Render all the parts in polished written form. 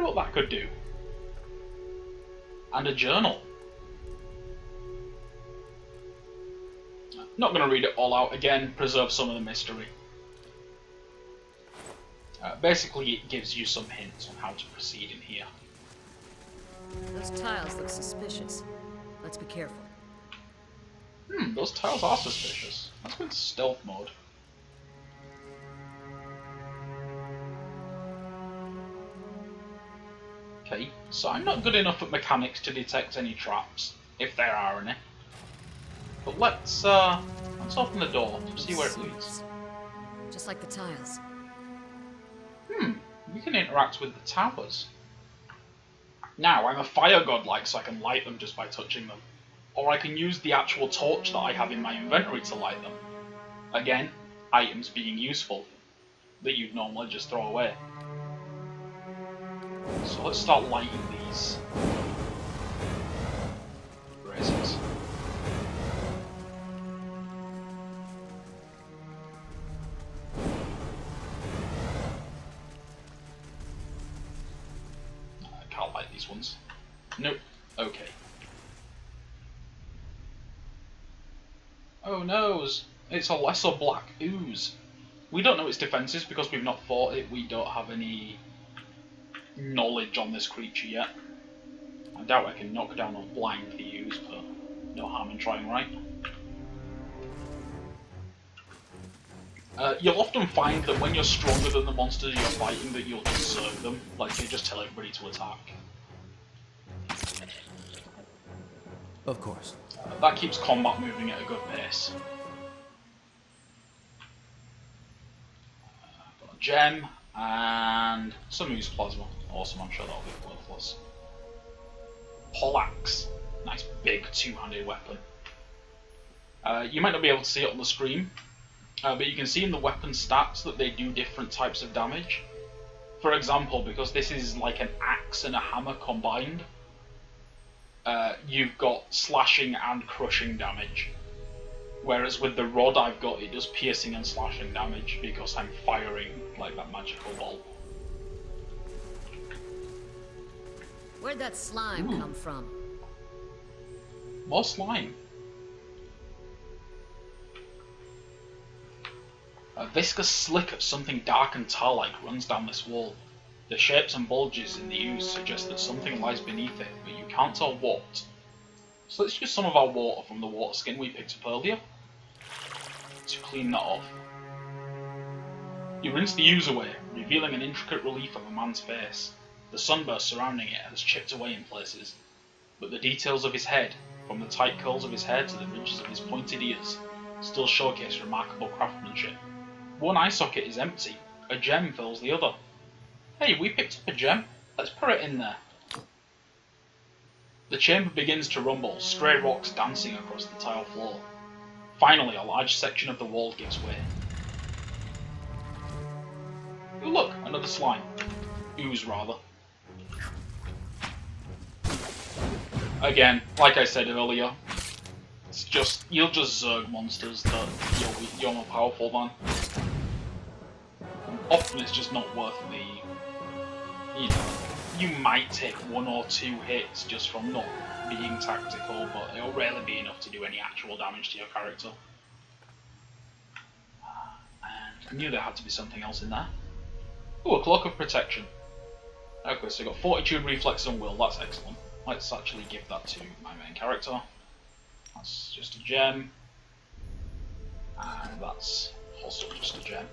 wonder what that could do. And a journal. Not going to read it all out again, preserve some of the mystery. Basically, it gives you some hints on how to proceed in here. Those tiles look suspicious. Let's be careful. Those tiles are suspicious. Let's go into stealth mode. Okay, so I'm not good enough at mechanics to detect any traps, if there are any. But let's open the door to see where it leads. Just like the tiles. You can interact with the towers. Now, I'm a fire godlike, so I can light them just by touching them. Or I can use the actual torch that I have in my inventory to light them. Again, items being useful, that you'd normally just throw away. So let's start lighting these braziers. I can't light these ones. Nope. Okay. Oh no, it's a lesser black ooze. We don't know its defenses because we've not fought it. We don't have any knowledge on this creature yet. I doubt I can knock down or blind the ooze, but no harm in trying, right? You'll often find that when you're stronger than the monsters you're fighting, that you'll just serve them. Like, they just tell everybody to attack. Of course. That keeps combat moving at a good pace. Got a gem and some ooze plasma. Awesome, I'm sure that'll be worthless. Poleaxe. Nice big two-handed weapon. You might not be able to see it on the screen, but you can see in the weapon stats that they do different types of damage. For example, because this is like an axe and a hammer combined, you've got slashing and crushing damage. Whereas with the rod I've got, it does piercing and slashing damage because I'm firing like that magical bolt. Where'd that slime come from? More slime. A viscous slick of something dark and tar-like runs down this wall. The shapes and bulges in the ooze suggest that something lies beneath it, but you can't tell what. So let's use some of our water from the water skin we picked up earlier to clean that off. You rinse the ooze away, revealing an intricate relief of a man's face. The sunburst surrounding it has chipped away in places, but the details of his head, from the tight curls of his hair to the ridges of his pointed ears, still showcase remarkable craftsmanship. One eye socket is empty, a gem fills the other. Hey, we picked up a gem, let's put it in there. The chamber begins to rumble, stray rocks dancing across the tile floor. Finally, a large section of the wall gives way. Ooh, look, another slime. Ooze, rather. Again, like I said earlier, it's just, you'll just zerg monsters that you're more powerful than. Often it's just not worth the, you know, you might take one or two hits just from not being tactical, but it'll rarely be enough to do any actual damage to your character. And I knew there had to be something else in there. Ooh, a cloak of protection. Okay, so got fortitude, reflex and will, that's excellent. Let's actually give that to my main character. That's just a gem. And that's also just a gem.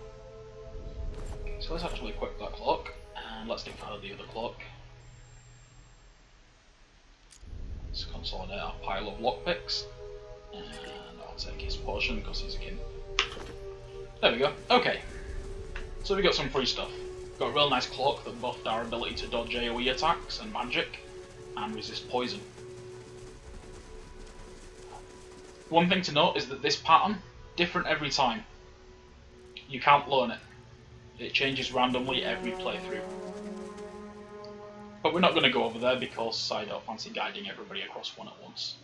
So let's actually equip that cloak, and let's give her the other cloak. Let's consolidate our pile of lockpicks, and I'll take his potion because he's a kin. There we go. Okay, so we got some free stuff. Got a real nice cloak that buffed our ability to dodge AoE attacks and magic, and resist poison. One thing to note is that this pattern, different every time. You can't learn it. It changes randomly every playthrough. But we're not going to go over there because I don't fancy guiding everybody across one at once.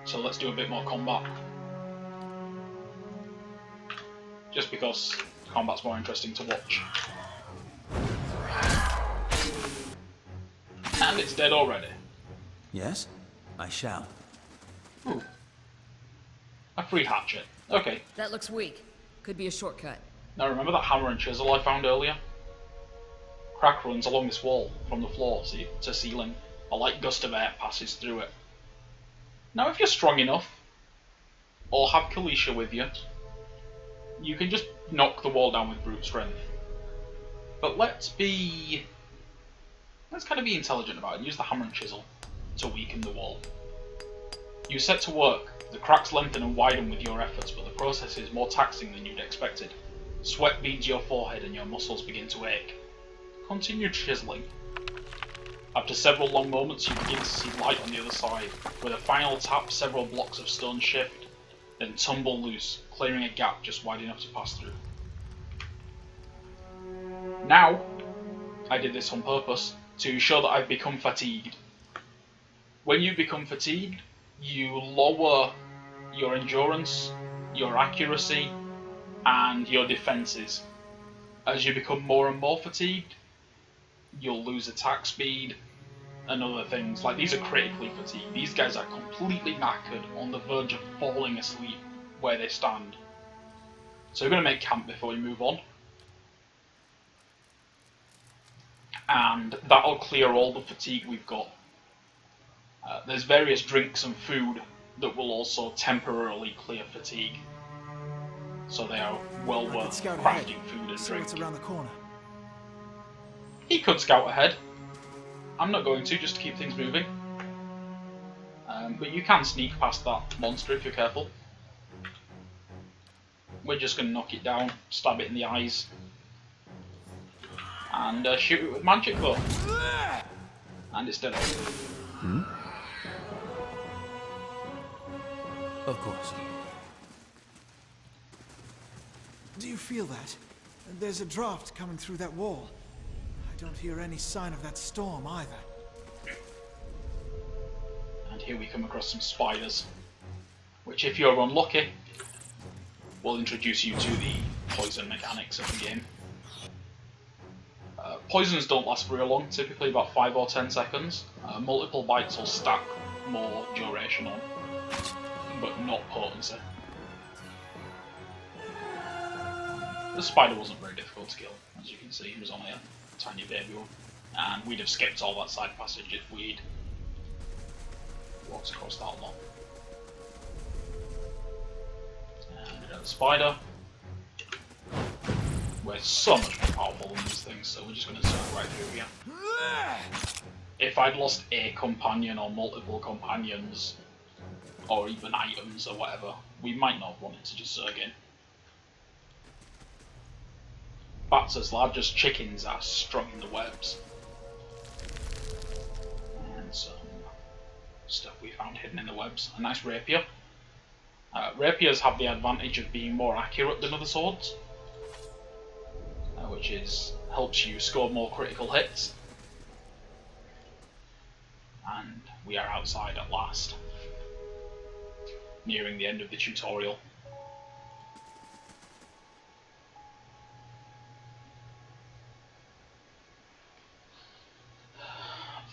So let's do a bit more combat. Just because combat's more interesting to watch. And it's dead already. Yes, I shall. Ooh. A free hatchet. Okay. That looks weak. Could be a shortcut. Now remember that hammer and chisel I found earlier? Crack runs along this wall, from the floor to ceiling. A light gust of air passes through it. Now if you're strong enough, or have Kalisha with you, you can just knock the wall down with brute strength. But let's kind of be intelligent about it and use the hammer and chisel to weaken the wall. You set to work. The cracks lengthen and widen with your efforts, but the process is more taxing than you'd expected. Sweat beads your forehead and your muscles begin to ache. Continue chiseling. After several long moments, you begin to see light on the other side. With a final tap, several blocks of stone shift, then tumble loose, clearing a gap just wide enough to pass through. Now, I did this on purpose, to show that I've become fatigued. When you become fatigued, you lower your endurance, your accuracy, and your defenses. As you become more and more fatigued, you'll lose attack speed and other things. Like, these are critically fatigued. These guys are completely knackered, on the verge of falling asleep where they stand. So we're going to make camp before we move on. And that'll clear all the fatigue we've got. There's various drinks and food that will also temporarily clear fatigue. So they are well worth crafting food and drink. What's around the corner? He could scout ahead. I'm not going to, just to keep things moving. But you can sneak past that monster if you're careful. We're just going to knock it down, stab it in the eyes, and shoot it with magic though. And it's dead. Hmm? Of course. Do you feel that? There's a draft coming through that wall. I don't hear any sign of that storm either. And here we come across some spiders, which, if you're unlucky, will introduce you to the poison mechanics of the game. Poisons don't last very long, typically about 5 or 10 seconds. Multiple bites will stack more duration on, but not potency. The spider wasn't very difficult to kill, as you can see. He was only a tiny baby one, and we'd have skipped all that side passage if we'd walked across that lot. And we got the spider. We're so much more powerful than these things, so we're just going to zone right through here. If I'd lost a companion or multiple companions, or even items or whatever, we might not have wanted to just zerg in. Bats as large as chickens are strung in the webs. And some stuff we found hidden in the webs. A nice rapier. Rapiers have the advantage of being more accurate than other swords, which helps you score more critical hits. And we are outside at last, nearing the end of the tutorial.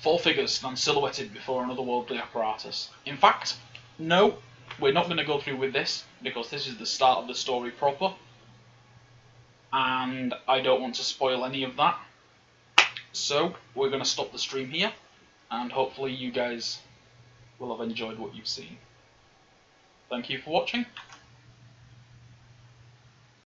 Four figures stand silhouetted before an otherworldly apparatus. In fact, no, we're not going to go through with this, because this is the start of the story proper, and I don't want to spoil any of that. So, we're going to stop the stream here, and hopefully you guys will have enjoyed what you've seen. Thank you for watching.